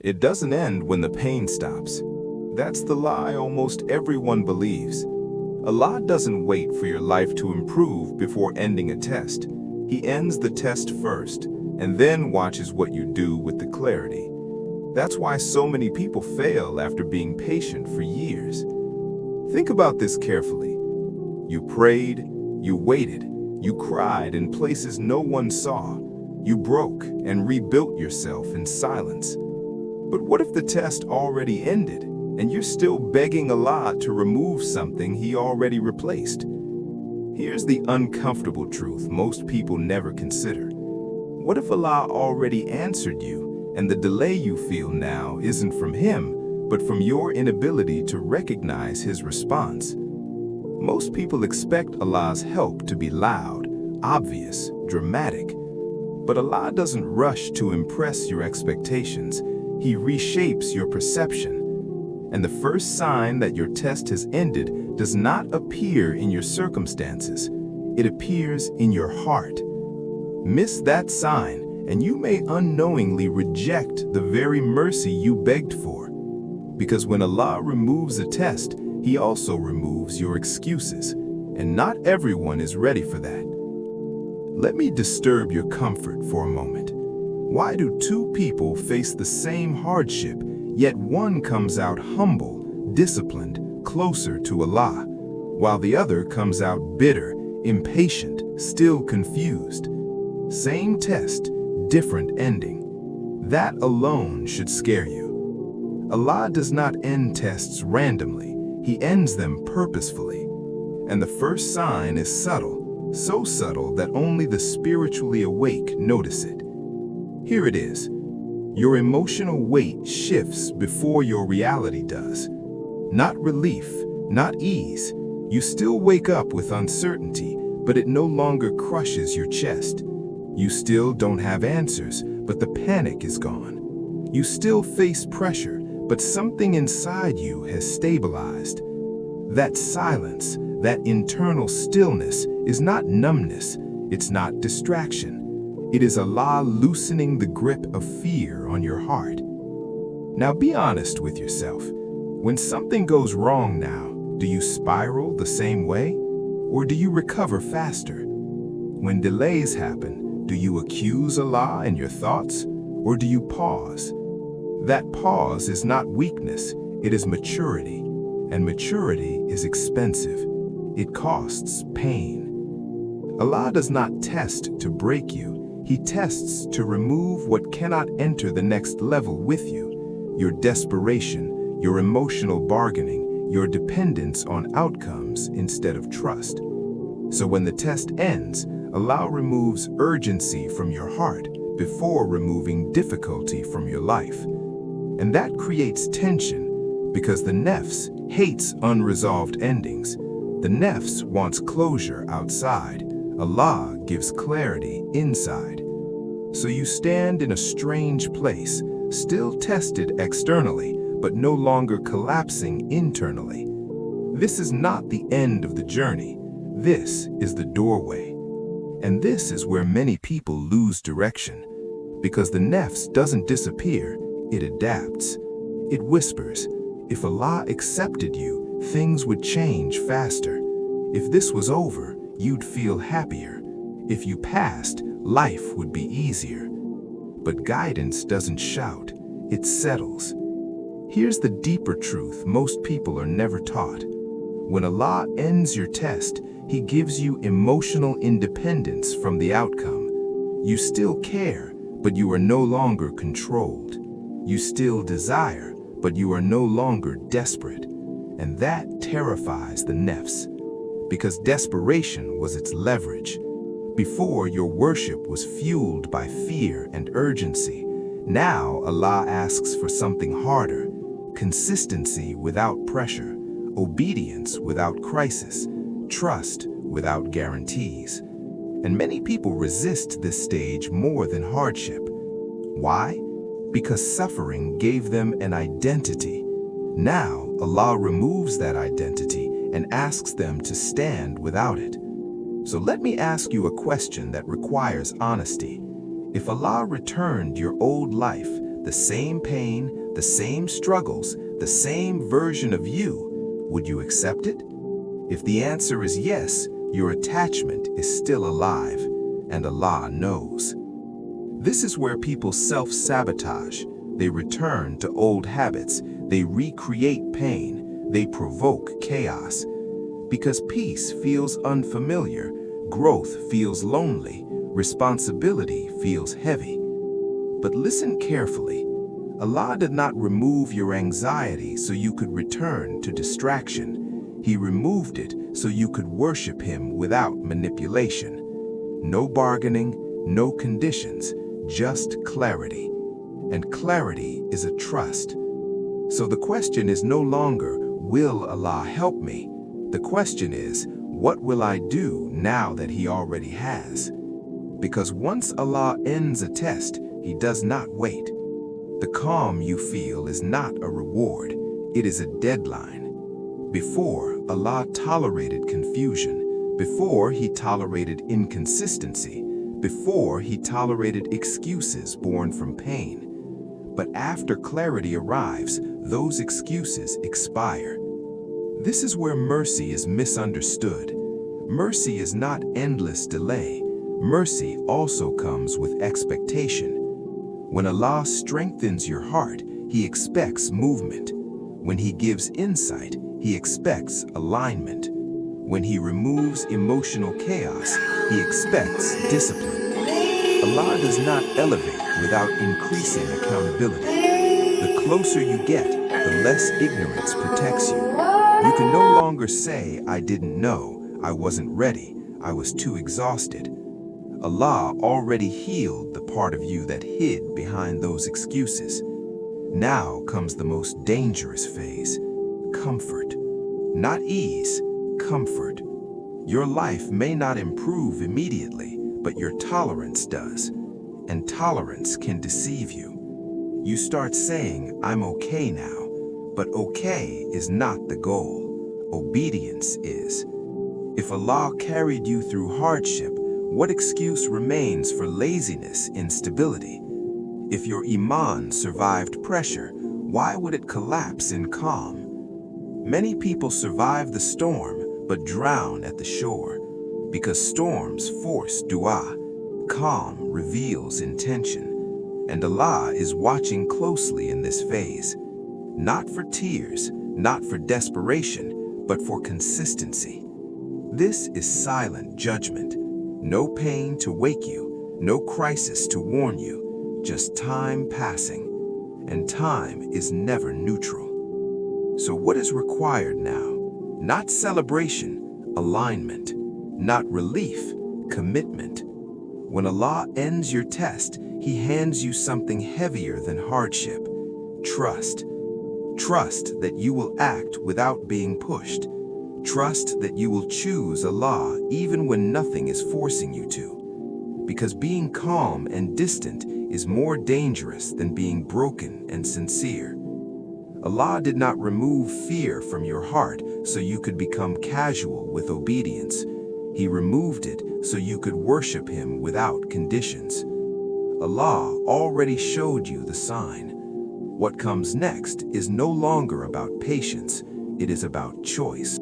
It doesn't end when the pain stops. That's the lie almost everyone believes. Allah doesn't wait for your life to improve before ending a test. He ends the test first, and then watches what you do with the clarity. That's why so many people fail after being patient for years. Think about this carefully. You prayed, you waited, you cried in places no one saw. You broke and rebuilt yourself in silence. But what if the test already ended, and you're still begging Allah to remove something He already replaced? Here's the uncomfortable truth most people never consider. What if Allah already answered you, and the delay you feel now isn't from Him, but from your inability to recognize His response? Most people expect Allah's help to be loud, obvious, dramatic. But Allah doesn't rush to impress your expectations. He reshapes your perception. And the first sign that your test has ended does not appear in your circumstances. It appears in your heart. Miss that sign, and you may unknowingly reject the very mercy you begged for. Because when Allah removes a test, He also removes your excuses. And not everyone is ready for that. Let me disturb your comfort for a moment. Why do two people face the same hardship, yet one comes out humble, disciplined, closer to Allah, while the other comes out bitter, impatient, still confused? Same test, different ending. That alone should scare you. Allah does not end tests randomly. He ends them purposefully. And the first sign is subtle, so subtle that only the spiritually awake notice it. Here it is. Your emotional weight shifts before your reality does. Not relief, not ease. You still wake up with uncertainty, but it no longer crushes your chest. You still don't have answers, but the panic is gone. You still face pressure, but something inside you has stabilized. That silence, that internal stillness is not numbness, it's not distraction. It is Allah loosening the grip of fear on your heart. Now be honest with yourself. When something goes wrong now, do you spiral the same way? Or do you recover faster? When delays happen, do you accuse Allah in your thoughts? Or do you pause? That pause is not weakness, it is maturity. And maturity is expensive. It costs pain. Allah does not test to break you. He tests to remove what cannot enter the next level with you. Your desperation, your emotional bargaining, your dependence on outcomes instead of trust. So when the test ends, Allah removes urgency from your heart before removing difficulty from your life. And that creates tension because the nafs hates unresolved endings. The nafs wants closure outside. Allah gives clarity inside. So you stand in a strange place, still tested externally, but no longer collapsing internally. This is not the end of the journey. This is the doorway. And this is where many people lose direction. Because the nafs doesn't disappear, it adapts. It whispers, if Allah accepted you, things would change faster. If this was over, you'd feel happier. If you passed, life would be easier. But guidance doesn't shout, it settles. Here's the deeper truth most people are never taught. When Allah ends your test, He gives you emotional independence from the outcome. You still care, but you are no longer controlled. You still desire, but you are no longer desperate. And that terrifies the nafs, because desperation was its leverage. Before, your worship was fueled by fear and urgency. Now, Allah asks for something harder: consistency without pressure, obedience without crisis, trust without guarantees. And many people resist this stage more than hardship. Why? Because suffering gave them an identity. Now, Allah removes that identity and asks them to stand without it. So let me ask you a question that requires honesty. If Allah returned your old life, the same pain, the same struggles, the same version of you, would you accept it? If the answer is yes, your attachment is still alive, and Allah knows. This is where people self-sabotage. They return to old habits, they recreate pain, they provoke chaos. Because peace feels unfamiliar, growth feels lonely, responsibility feels heavy. But listen carefully. Allah did not remove your anxiety so you could return to distraction. He removed it so you could worship Him without manipulation. No bargaining, no conditions, just clarity. And clarity is a trust. So the question is no longer, will Allah help me? The question is, what will I do now that He already has? Because once Allah ends a test, He does not wait. The calm you feel is not a reward, it is a deadline. Before, Allah tolerated confusion. Before, He tolerated inconsistency. Before, He tolerated excuses born from pain. But after clarity arrives, those excuses expire. This is where mercy is misunderstood. Mercy is not endless delay. Mercy also comes with expectation. When Allah strengthens your heart, He expects movement. When He gives insight, He expects alignment. When He removes emotional chaos, He expects discipline. Allah does not elevate without increasing accountability. The closer you get, the less ignorance protects you. You can no longer say, I didn't know, I wasn't ready, I was too exhausted. Allah already healed the part of you that hid behind those excuses. Now comes the most dangerous phase, comfort. Not ease, comfort. Your life may not improve immediately, but your tolerance does. And tolerance can deceive you. You start saying, I'm okay now, but okay is not the goal. Obedience is. If Allah carried you through hardship, what excuse remains for laziness, instability? If your iman survived pressure, why would it collapse in calm? Many people survive the storm, but drown at the shore. Because storms force dua, calm reveals intention. And Allah is watching closely in this phase. Not for tears, not for desperation, but for consistency. This is silent judgment. No pain to wake you, no crisis to warn you, just time passing. And time is never neutral. So what is required now? Not celebration, alignment. Not relief, commitment. When Allah ends your test, He hands you something heavier than hardship. Trust. Trust that you will act without being pushed. Trust that you will choose Allah even when nothing is forcing you to. Because being calm and distant is more dangerous than being broken and sincere. Allah did not remove fear from your heart so you could become casual with obedience. He removed it so you could worship Him without conditions. Allah already showed you the sign. What comes next is no longer about patience, it is about choice.